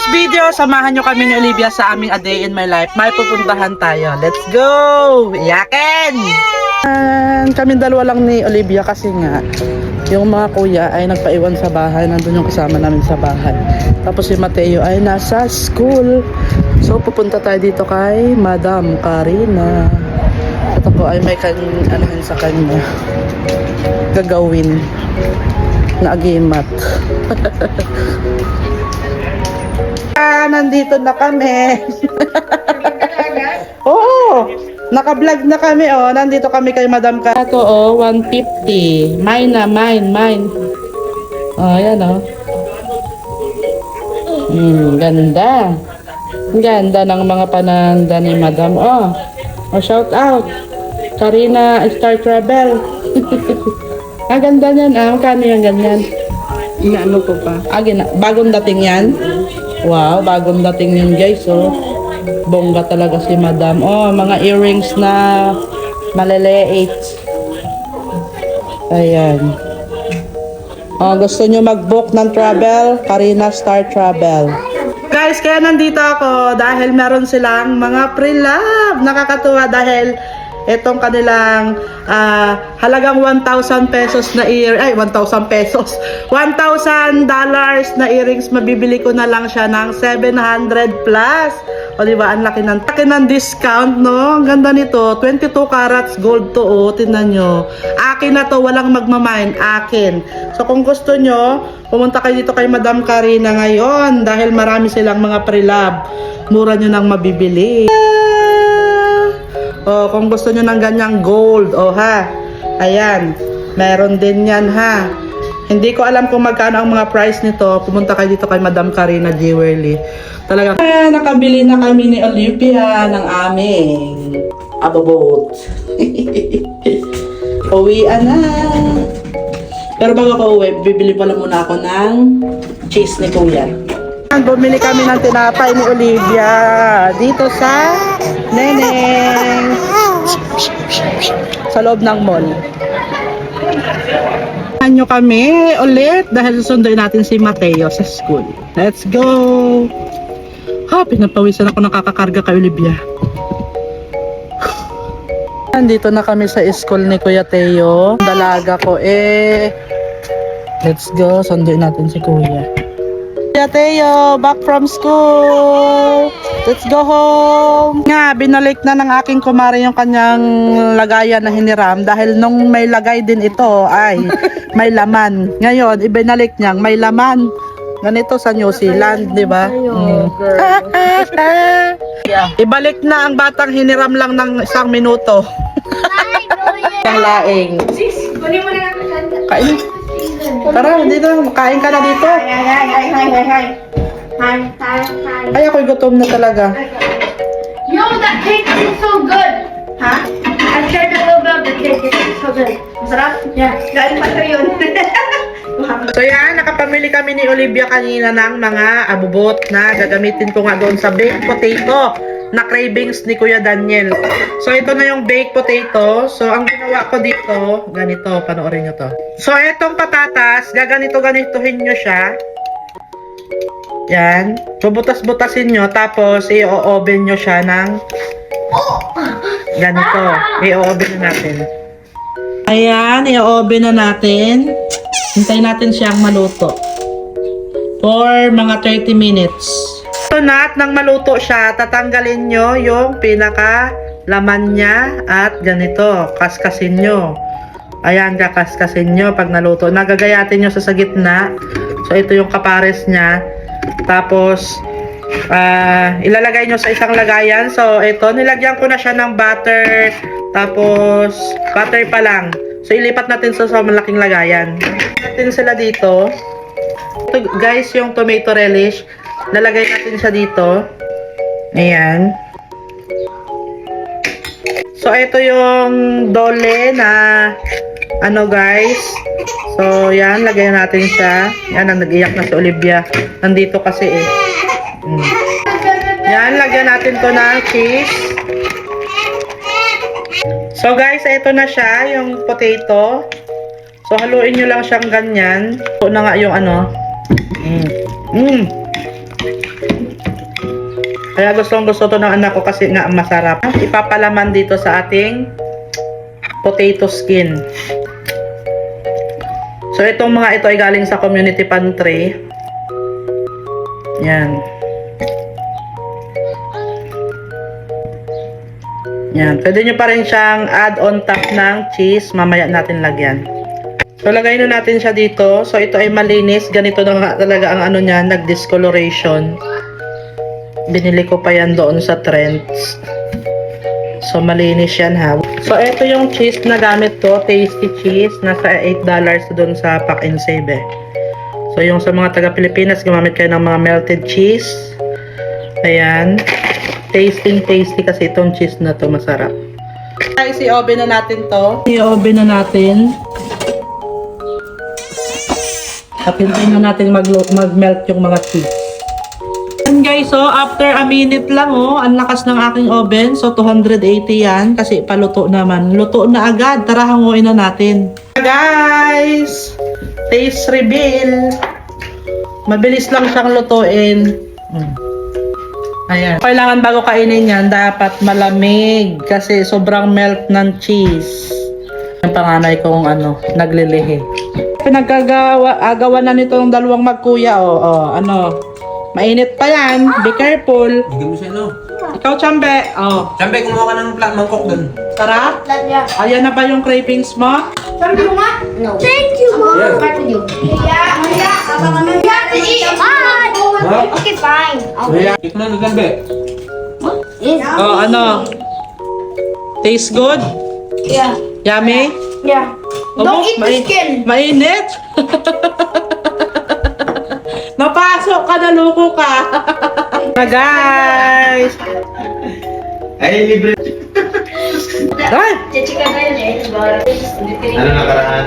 next video, samahan nyo kami ni Olivia sa aming A Day in My Life. May pupuntahan tayo. Let's go! Iyakin! Kami dalawa lang ni Olivia kasi nga yung mga kuya ay nagpaiwan sa bahay. Nandun yung kasama namin sa bahay. Tapos si Mateo ay nasa school. So pupunta tayo dito kay Madam Karina. At ako ay may anahin sa kanya gagawin na agimat. Nandito na kami. Oo, naka-vlog na kami. Oh, nandito kami kay Madam Ka. Ito oh, 150. Mine na, mine. Oh, yan oh. Ganda. Ganda ng mga pananda ni Madam. Oh, shout out. Karina Star Travel. Ang ganda niyan. Kano yung ganyan? Ano ko pa? Bagong dating yan. Wow, bagong dating yun guys. Oh. Bongga talaga si Madam. Oh, mga earrings na maliliit. Ayan. Oh, gusto nyo mag-book ng travel? Karina Star Travel. Guys, kaya nandito ako dahil meron silang mga pre-love. Nakakatuwa dahil itong kanilang halagang 1,000 pesos na $1,000 na earrings, mabibili ko na lang siya ng 700 plus. O diba, ang laki ng discount, no? Ang ganda nito, 22 carats gold to, oh, tingnan nyo. Akin na to, walang magmamine, akin. So kung gusto nyo, pumunta kayo dito kay Madam Karina ngayon dahil marami silang mga pre-love. Mura nyo nang mabibili. Oh, kung gusto nyo ng ganyang gold, oh ha, ayan, meron din yan ha. Hindi ko alam kung magkano ang mga price nito. Pumunta kayo dito kay Madam Karina Jewelry. Talaga. Nakabili na kami ni Olivia ng aming ababot. Uwian na. Pero bago ako uwi, bibili pala muna ako ng cheese ni Kuya. Bumili kami ng tinapay ni Olivia dito sa Neneng sa loob ng mall. Nyo kami ulit dahil susunduin natin si Mateo sa school. Let's go! Pinapawisan ako, nakakakarga kay Olivia. Nandito na kami sa school ni Kuya Teo. Dalaga ko let's go, sunduin natin si Kuya. Kuya Teo, back from school. Let's go home. Nga, binalik na ng aking kumare yung kanyang lagayan na hiniram dahil nung may lagay din ito ay may laman. Ngayon, ibinalik niyang may laman. Ganito sa New Zealand, di ba? Ibalik na ang batang hiniram lang ng 1 minuto. Ang laing. Sis, kunin mo na lang ang Kain. Tara, dito. Kain ka na dito. Hi. Ay, ako'y gutom na talaga. Yo, that cake is so good. Huh? I shared a little bit of the cake. It's so good. Masarap? Yeah. Galing pa yun. So yan, nakapamili kami ni Olivia kanina ng mga abubot na gagamitin ko nga doon sa baked potato na cravings ni Kuya Daniel. So ito na yung baked potato. So ang ginawa ko dito, ganito, panoorin nyo to. So itong patatas, gaganito-ganituhin nyo siya. Yan, bubutas-butasin nyo, tapos i-o-oven nyo siya ng ganito. I-o-oven na natin. Ayan, i-o-oven na natin. Hintayin natin siyang maluto for mga 30 minutes. So na at nang maluto siya, tatanggalin nyo yung pinaka laman niya at ganito, kaskasin nyo. Ayan, kakaskasin nyo pag naluto. Nagagayatin nyo sa gitna. So ito yung kapares niya. Tapos ilalagay nyo sa isang lagayan. So ito, nilagyan ko na siya ng butter. Tapos butter pa lang. So ilipat natin sa malaking lagayan. Natin sila dito. Ito guys, yung tomato relish. Lalagay natin siya dito. Ayan. So ito yung dole na ano guys. So yan, lagyan natin siya. Yan, nag-iyak na si Olivia. Nandito kasi Yan, lagyan natin to ng cheese. So guys, ito na siya, yung potato. So haluin nyo lang siyang ganyan. Ito na nga yung ano. Kaya gusto to ng anak ko kasi nga masarap. Ipapalaman dito sa ating potato skin. So itong mga ito ay galing sa community pantry. Yan. Yan. Pwede nyo pa rin siyang add on top ng cheese. Mamaya natin lagyan. So lagay na natin siya dito. So ito ay malinis. Ganito na nga talaga ang ano niya, nag-discoloration. Binili ko pa yan doon sa Trends. So malinis yan ha. So ito yung cheese na gamit ko, tasty cheese. Nasa $8 doon sa Pack and Save eh. So yung sa mga taga Pilipinas, gumamit kayo ng mga melted cheese. Ayan. Tasty kasi itong cheese na to, masarap. Guys, i-oven na natin to. I-oven na natin. Tapintin na natin mag-melt yung mga cheese. And guys, so after a minute lang ang lakas ng aking oven. So 280 yan kasi paluto naman. Luto na agad. Tara, hanguin na natin. Guys, taste reveal. Mabilis lang siyang lutuin. Ayan. Kailangan bago kainin yan, dapat malamig kasi sobrang melt ng cheese. Yung panganay kong naglilihi. Pinagagawa na nito ng dalawang magkuya. Mainit pa yan. Be careful. Bigyan mo siya, no? Ikaw, Chambe. Chambe, kumuha ka ng mangkok dun. Sarap? Ayan na ba yung cravings mo? Sabi mo nga? No. Thank you, Mom. Yeah. Back with you. Yeah. You have to eat. Bye. Okay, fine. Tikman mo, Chambe. Taste good? Yeah. Yummy? Yeah. Don't eat the skin. Mainit? Napasok ka, naloko ka. Na guys. Ay, libre. Ay, Chichika na yun eh. Ano nakaraan?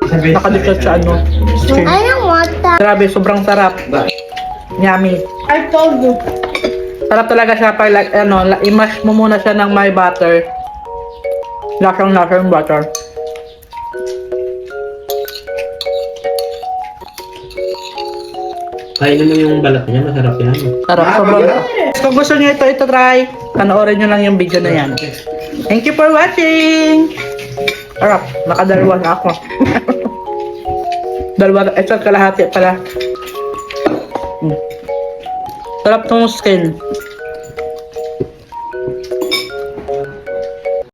nakadikit sa skin. I don't want that. Grabe, sobrang sarap. Yummy. I told you. Sarap talaga siya pag i-mash mo muna siya ng may butter. Lasang-lasa yung butter. Kainin mo yung balat niya, masarap yan. Sarap, sobrang sarap. Kung gusto niyo ito try, panoorin nyo lang yung video na yan. Thank you for watching! Sarap, nakadalawa na ako. Dalawa, ito kalahati pala. Sarap tong skin.